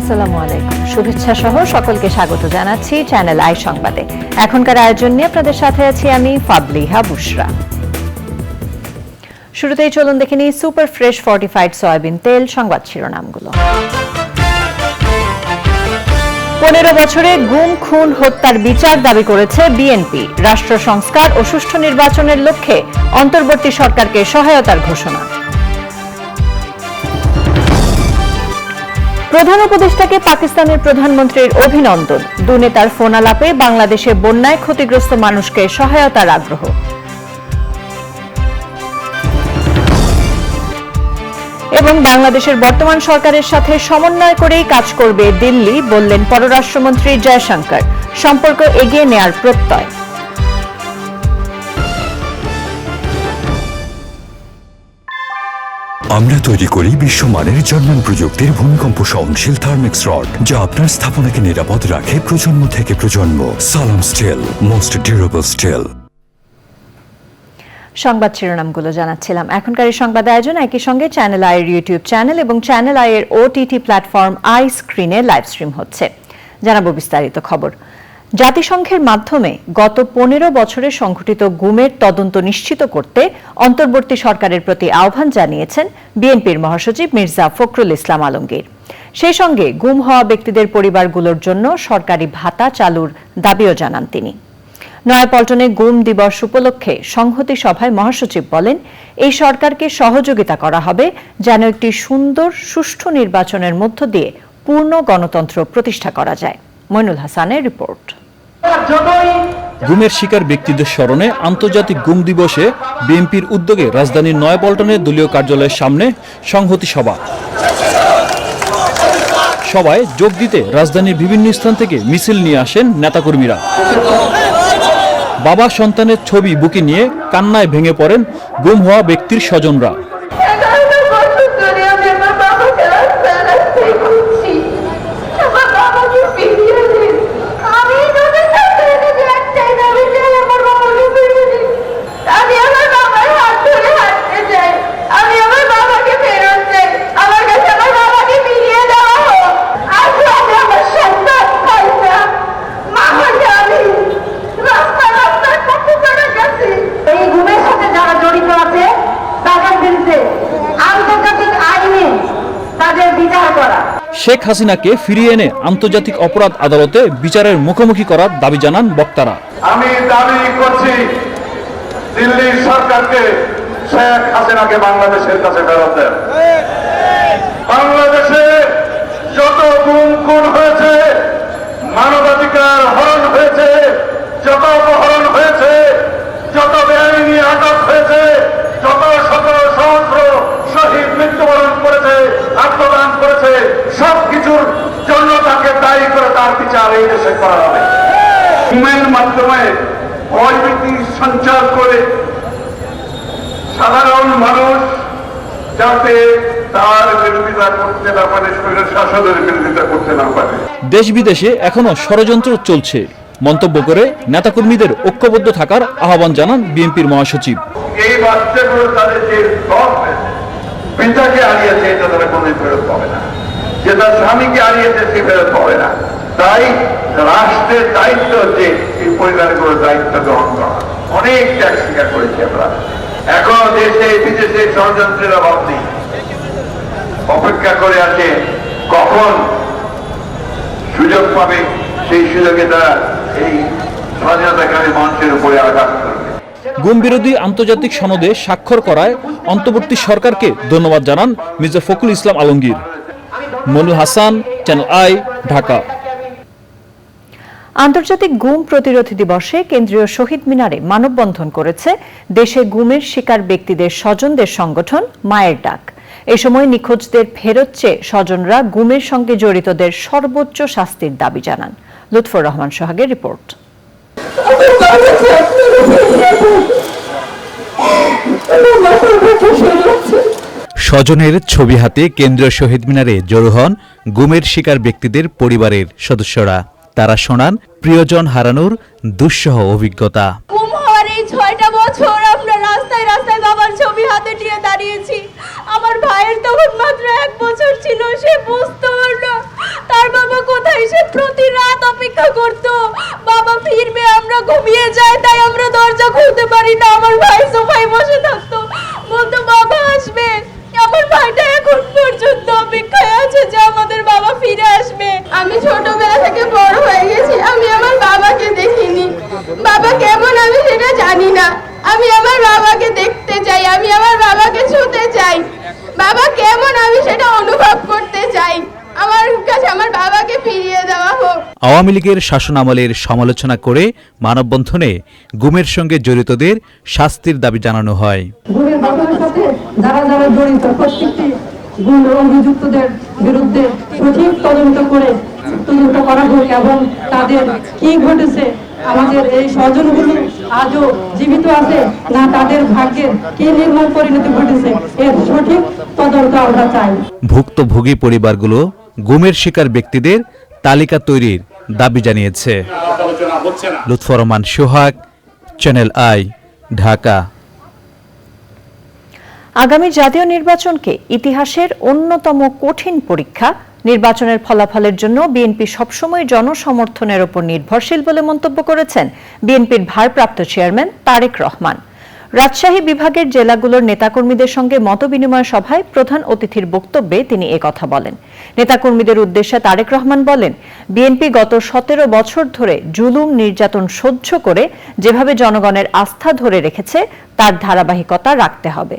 আসসালামু আলাইকুম, শুভেচ্ছা সহ সকলকে স্বাগত জানাচ্ছি চ্যানেল আই সংবাদে। এখনকার আয়োজন নিয়ে আপনাদের সাথে আছি আমি ফাবলিহা বুশরা। শুরুতেই চলুন দেখে নিই সুপার ফ্রেশ ফর্টিফাইড সয়াবিন তেল সংবাদ শিরোনামগুলো। 15 বছরে গুম খুন হত্যার বিচার দাবি করেছে বিএনপি। রাষ্ট্র সংস্কার ও সুষ্ঠু নির্বাচনের লক্ষ্যে অন্তর্বর্তী সরকারকে সহায়তার ঘোষণা। প্রধান উপদেষ্টাকে পাকিস্তানের প্রধানমন্ত্রীর অভিনন্দন। দু নেতার ফোন আলাপে বাংলাদেশে বন্যায় ক্ষতিগ্রস্ত মানুষকে সহায়তার আগ্রহ। এবং বাংলাদেশের বর্তমান সরকারের সাথে সমন্বয় করেই কাজ করবে দিল্লি, বললেন পররাষ্ট্রমন্ত্রী জয়শঙ্কর। সম্পর্ক এগিয়ে নেয়ার প্রত্যয়। আমরা তৈরি করি বিশ্বমানের জার্মান প্রযুক্তির ভূমিকম্প সহনশীল থার্মিক্স রড, যা আপনার স্থাপনাকে নিরাপদ রাখে প্রজন্ম থেকে প্রজন্ম। সালাম স্টিল, মোস্ট ডিউরেবল স্টিল। সংবাদ শিরোনামগুলো জানাচ্ছিলাম। এখনকার এই সংবাদ আয়োজন একই সঙ্গে চ্যানেল আইয়ের ইউটিউব চ্যানেল এবং চ্যানেল আইয়ের ওটিটি প্ল্যাটফর্ম আই স্ক্রিনে লাইভ স্ট্রিম হচ্ছে। জানাবো বিস্তারিত খবর। জাতিসংঘের মাধ্যমে গত 15 বছরে সংঘটিত গুমের তদন্ত নিশ্চিত করতে অন্তর্বর্তী সরকারের প্রতি আহ্বান জানিয়েছেন বিএনপির মহাসচিব মির্জা ফখরুল ইসলাম আলমগীর। সেই সঙ্গে গুম হওয়া ব্যক্তিদের পরিবারগুলোর জন্য সরকারি ভাতা চালুর দাবিও জানান তিনি। নয়াপল্টনে গুম দিবস উপলক্ষে সংহতি সভায় মহাসচিব বলেন, এই সরকারকে সহযোগিতা করা হবে যেন একটি সুন্দর সুষ্ঠু নির্বাচনের মধ্য দিয়ে পূর্ণ গণতন্ত্র প্রতিষ্ঠা করা যায়। মইনুল হাসানের রিপোর্ট। গুমের শিকার ব্যক্তিদের স্মরণে আন্তর্জাতিক গুম দিবসে বিএনপির উদ্যোগে রাজধানীর নয়াপল্টনের দলীয় কার্যালয়ের সামনে সংহতি সভা। সভায় যোগ দিতে রাজধানীর বিভিন্ন স্থান থেকে মিছিল নিয়ে আসেন নেতাকর্মীরা। বাবা সন্তানের ছবি বুকে নিয়ে কান্নায় ভেঙে পড়েন গুম হওয়া ব্যক্তির স্বজনরা। শেখ হাসিনাকে ফিরিয়ে এনে আন্তর্জাতিক অপরাধ আদালতে বিচারের মুখোমুখি করার দাবি জানান বক্তারা। আমি দাবি করছি দিল্লি সরকারকে শেখ হাসিনাকে বাংলাদেশের কাছে ফেরত দেন। বাংলাদেশে যত গুম খুন হয়েছে, মানবাধিকার হরণ হয়েছে, যত অপহরণ হয়েছে, যত বেআইনি আটক হয়েছে, যত শত সহস্র শহীদ মৃত্যুবরণ করেছে, আত্মদান করেছে, সবকিছুর জন্য তাকে দায়ী করে তার বিচার এই দেশে করা হবে। গুমের মাধ্যমে ভয়ভীতি সঞ্চার করে সাধারণ মানুষ যাতে তার বিরোধিতা করতে না পারে, শরীরের শাসনের বিরোধিতা করতে না পারে। দেশ বিদেশে এখনো ষড়যন্ত্র চলছে মন্তব্য করে নেতাকর্মীদের ঐক্যবদ্ধ থাকার আহ্বান জানান বিএনপির মহাসচিব। এই বাচ্চাগুলো তাদের যে পিতাকে হারিয়েছে এটা তারা কোনোদিন ফেরত পাবে না, যে তার স্বামীকে হারিয়েছে সে ফেরত পাবে না। তাই রাষ্ট্রের দায়িত্ব হচ্ছে এই পরিবারগুলোর দায়িত্ব গ্রহণ করা। অনেক ত্যাগ স্বীকার করেছি আমরা। এখনো দেশে বিদেশে ষড়যন্ত্রের অভাব নেই, অপেক্ষা করে আছে কখন সুযোগ পাবে, সেই সুযোগে তারা এই স্বাধীনতাকামী মানুষের উপরে আঘাত করবে। গুম বিরোধী আন্তর্জাতিক সনদে স্বাক্ষর করায় অন্তর্বর্তী সরকারকে ধন্যবাদ জানান মির্জা ফখরুল ইসলাম আলমগীর। Mainul Hasan, channel I, Dhaka. আন্তর্জাতিক গুম প্রতিরোধী দিবসে কেন্দ্রীয় শহীদ মিনারে মানববন্ধন করেছে দেশে গুমের শিকার ব্যক্তিদের স্বজনদের সংগঠন মায়ের ডাক। এ সময় নিখোঁজদের ফেরত চেয়ে স্বজনরা গুমের সঙ্গে জড়িতদের সর্বোচ্চ শাস্তির দাবি জানান। লুৎফর রহমান সোহাগের রিপোর্ট। স্বজনের ছবি হাতে কেন্দ্রীয় শহীদ মিনারে জড়ো হন গুমের শিকার ব্যক্তিদের পরিবারের সদস্যরা। তারা শোনান প্রিয়জন হারানোর দুঃসহ অভিজ্ঞতা। গুম হওয়ার এই 6টা বছর আমরা রাস্তায় রাস্তায় বাবার ছবি হাতে নিয়ে দাঁড়িয়েছি। আমার ভাইয়ের তখন মাত্র 1 বছর ছিল, সে বুঝতে পারলো। অপেক্ষা করতো। বাবা ফিরবে, আমরা ঘুমিয়ে যাই, তাই আমরা দরজা খুলতে পারি না। আমার ভাই সোফায় বসে থাকতো, বলতো বাবা আসবে। আমার ভাইটা এখন পর্যন্ত অপেক্ষায় আছে যে আমাদের বাবা ফিরে আসবে। আমি ছোটবেলা থেকে বড় হয়ে গেছি, আমি আমার বাবাকে দেখিনি। বাবা কেমন আমি সেটা জানি না। আমি আমার বাবাকে দেখতে চাই, আমি আমার বাবাকে ছুঁতে চাই। বাবা কেমন আমি সেটা অনুভব করতে চাই। আমার কাছে আমার বাবাকে ফিরিয়ে দেওয়া হোক। আওয়ামী লীগের শাসনামলের সমালোচনা করে মানববন্ধনে গুমের সঙ্গে জড়িতদের শাস্তির দাবি জানানো হয়। গুমের ঘটনার সাথে যারা যারা জড়িত প্রত্যেকটি গুম অভিযুক্তদের বিরুদ্ধে সঠিক তদন্ত করা হোক এবং তাদের কি ঘটেছে, আমাদের এই স্বজনগুলো আজও জীবিত আছে না তাদের ভাগ্যের কি নির্মম পরিণতি ঘটেছে, এর সঠিক তদন্ত আমরা চাই। ভুক্তভোগী পরিবারগুলো গুমের শিকার ব্যক্তিদের তালিকা তৈরির দাবি জানিয়েছে। লুৎফর রহমান সোহাগ, চ্যানেল আই, ঢাকা। আগামী জাতীয় নির্বাচনকে ইতিহাসের অন্যতম কঠিন পরীক্ষা। নির্বাচনের ফলাফলের জন্য বিএনপি সবসময় জনসমর্থনের উপর নির্ভরশীল বলে মন্তব্য করেছেন বিএনপির ভারপ্রাপ্ত চেয়ারম্যান তারেক রহমান। রাজশাহী বিভাগের জেলাগুলোর নেতাকর্মীদের সঙ্গে মতবিনিময় সভায় প্রধান অতিথির বক্তব্যে তিনি একথা বলেন। নেতাকর্মীদের উদ্দেশ্যে তারেক রহমান বলেন, বিএনপি গত 17 বছর ধরে জুলুম নির্যাতন সহ্য করে যেভাবে জনগণের আস্থা ধরে রেখেছে তার ধারাবাহিকতা রাখতে হবে।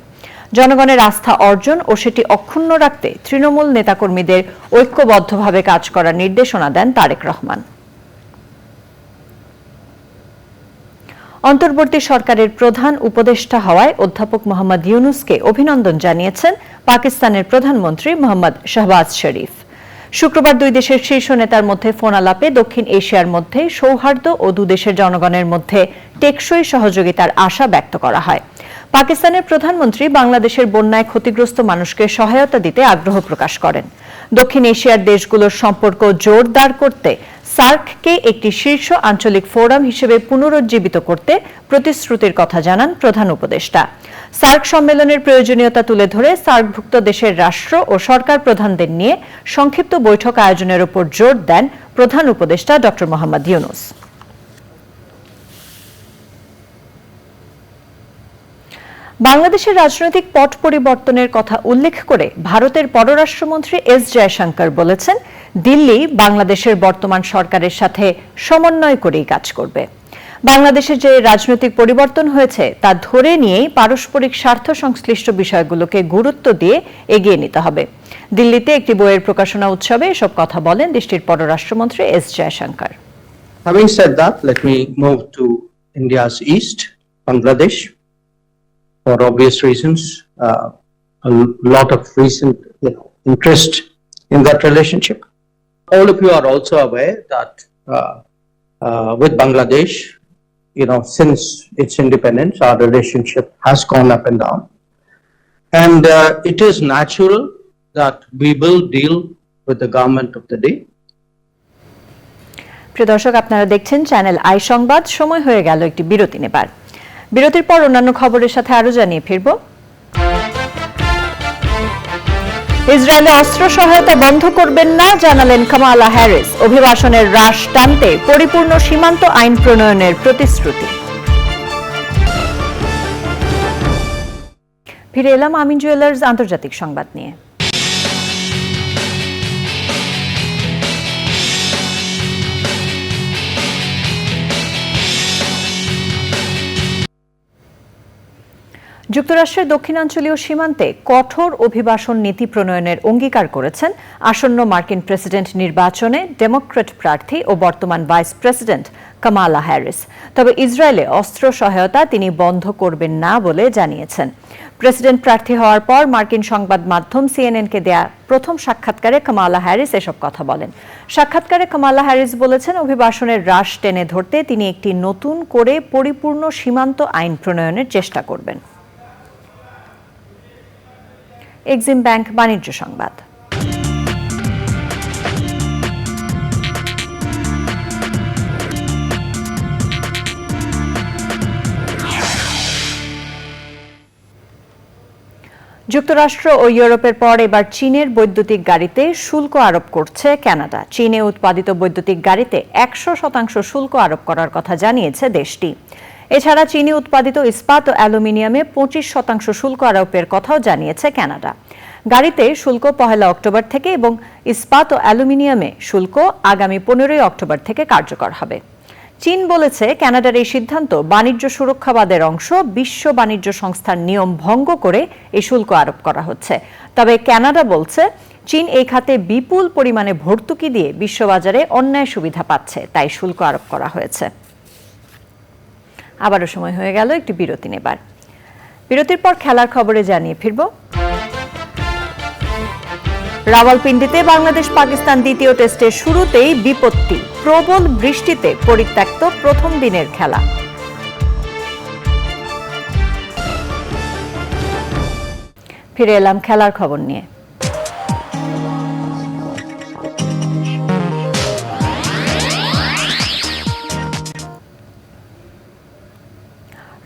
জনগণের আস্থা অর্জন ও সেটি অক্ষুণ্ণ রাখতে তৃণমূল নেতাকর্মীদের ঐক্যবদ্ধভাবে কাজ করার নির্দেশনা দেন তারেক রহমান। অন্তর্বর্তী সরকারের প্রধান উপদেষ্টা হওয়ায় অধ্যাপক মোহাম্মদ ইউনূসকে অভিনন্দন জানিয়েছেন পাকিস্তানের প্রধানমন্ত্রী মোহাম্মদ শাহবাজ শরীফ। শুক্রবার দুই দেশের শীর্ষ নেতার মধ্যে ফোন আলাপে দক্ষিণ এশিয়ার মধ্যে সৌহার্দ্য ও দুদেশের জনগণের মধ্যে টেকসই সহযোগিতার আশা ব্যক্ত করা হয়। পাকিস্তানের প্রধানমন্ত্রী বাংলাদেশের বন্যায় ক্ষতিগ্রস্ত মানুষকে সহায়তা দিতে আগ্রহ প্রকাশ করেন। দক্ষিণ এশিয়ার দেশগুলোর সম্পর্ক জোরদার করতে সার্ককে একটি শীর্ষ আঞ্চলিক ফোরাম হিসেবে পুনরুজ্জীবিত করতে প্রতিশ্রুতির কথা জানান প্রধান উপদেষ্টা। সার্ক সম্মেলনের প্রয়োজনীয়তা তুলে ধরে সার্কভুক্ত দেশের রাষ্ট্র ও সরকার প্রধানদের নিয়ে সংক্ষিপ্ত বৈঠক আয়োজনের উপর জোর দেন প্রধান উপদেষ্টা ড. মোহাম্মদ ইউনূস। বাংলাদেশের রাজনৈতিক পট পরিবর্তনের কথা উল্লেখ করে ভারতের পররাষ্ট্রমন্ত্রী এস জয়শঙ্কর বলেছেন, দিল্লি বাংলাদেশের বর্তমান সরকারের সাথে সমন্বয় করেই কাজ করবে। বাংলাদেশের যে রাজনৈতিক পরিবর্তন হয়েছে তা ধরে নিয়েই পারস্পরিক স্বার্থ সংশ্লিষ্ট বিষয়গুলোকে গুরুত্ব দিয়ে এগিয়ে নিতে হবে। দিল্লিতে একটি বইয়ের প্রকাশনা উৎসবে এসব কথা বলেন দেশটির পররাষ্ট্রমন্ত্রী S Jaishankar. Having said that, let me move to India's east, Bangladesh. For obvious reasons, a lot of recent interest in that relationship. All of you are also aware that with Bangladesh, since its independence, our relationship has gone up and down. And it is natural that we will deal with the government of the day. প্রিয় দর্শক, আপনারা দেখছেন channel I সংবাদ। সময় হয়ে গেল একটি বিরতি নেবার। বিরতির পর অন্যান্য খবরের সাথে আরো জানিয়ে ফিরব। ইসরায়েলে অস্ত্র সহায়তা বন্ধ করবেন না জানালেন কামালা হ্যারিস। অভিবাসনের হ্রাস টানতে পরিপূর্ণ সীমান্ত আইন প্রণয়নের প্রতিশ্রুতি। ফিরে এলাম আমিন জুয়েলার্স আন্তর্জাতিক সংবাদ নিয়ে। যুক্তরাষ্ট্রের দক্ষিণাঞ্চলীয় সীমান্তে কঠোর অভিবাসন নীতি প্রণয়নের অঙ্গীকার করেছেন আসন্ন মার্কিন প্রেসিডেন্ট নির্বাচনে ডেমোক্র্যাট প্রার্থী ও বর্তমান ভাইস প্রেসিডেন্ট কামালা হ্যারিস। তবে ইসরায়েলে অস্ত্র সহায়তা তিনি বন্ধ করবেন না বলে জানিয়েছেন। প্রেসিডেন্ট প্রার্থী হওয়ার পর মার্কিন সংবাদ মাধ্যম সিএনএনকে দেয়া প্রথম সাক্ষাৎকারে কামালা হ্যারিস এসব কথা বলেন। সাক্ষাৎকারে কামালা হ্যারিস বলেছেন, অভিবাসনের হ্রাস টেনে ধরতে তিনি একটি নতুন করে পরিপূর্ণ সীমান্ত আইন প্রণয়নের চেষ্টা করবেন। এক্সিম ব্যাংক বাণিজ্য সংবাদ। যুক্তরাষ্ট্র ও ইউরোপের পর এবার চীনের বৈদ্যুতিক গাড়িতে শুল্ক আরোপ করছে কানাডা। চীনে উৎপাদিত বৈদ্যুতিক গাড়িতে 100% শুল্ক আরোপ করার কথা জানিয়েছে দেশটি। এছাড়া চীনে উৎপাদিত ইস্পাত ও অ্যালুমিনিয়ামে 25% শুল্ক আরোপের কথাও জানিয়েছে কানাডা। গাড়িতে শুল্ক 1 অক্টোবর থেকে এবং ইস্পাত ও অ্যালুমিনিয়ামে শুল্ক আগামী 15 অক্টোবর থেকে কার্যকর হবে। চীন বলেছে কানাডার এই সিদ্ধান্ত বাণিজ্য সুরক্ষাবাদের অংশ, বিশ্ব বাণিজ্য সংস্থার নিয়ম ভঙ্গ করে এই শুল্ক আরোপ করা হচ্ছে। তবে কানাডা বলছে চীন এই খাতে বিপুল পরিমাণে ভর্তুকি দিয়ে বিশ্ববাজারে অন্যায় সুবিধা পাচ্ছে, তাই শুল্ক আরোপ করা হয়েছে। আবারও সময় হয়ে গেল একটি বিরতি নেবার। বিরতির পর খেলার খবরে জানিয়ে ফিরব। রাওয়ালপিন্ডিতে বাংলাদেশ পাকিস্তান দ্বিতীয় টেস্টের শুরুতেই বিপত্তি, প্রবল বৃষ্টিতে পরিত্যক্ত প্রথম দিনের খেলা। ফিরে এলাম খেলার খবর নিয়ে।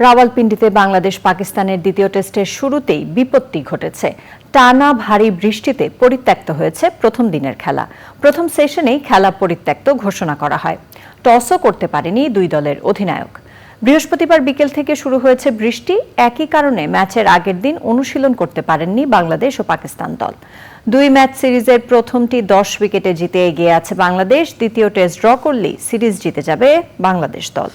রাওয়ালপিন্ডিতে বাংলাদেশ পাকিস্তানের দ্বিতীয় টেস্টের শুরুতেই বিপত্তি ঘটেছে। টানা ভারী বৃষ্টিতে পরিত্যক্ত হয়েছে প্রথম দিনের খেলা। প্রথম সেশনেই খেলা পরিত্যক্ত ঘোষণা করা হয়। টসও করতে পারেনি দুই দলের অধিনায়ক। বৃহস্পতিবার বিকেল থেকে শুরু হয়েছে বৃষ্টি। একই কারণে ম্যাচের আগের দিন অনুশীলন করতে পারেননি বাংলাদেশ ও পাকিস্তান দল। 2 ম্যাচ সিরিজের প্রথমটি 10 উইকেটে জিতে এগিয়ে আছে বাংলাদেশ। দ্বিতীয় টেস্ট ড্র করলেই সিরিজ জিতে যাবে বাংলাদেশ দল।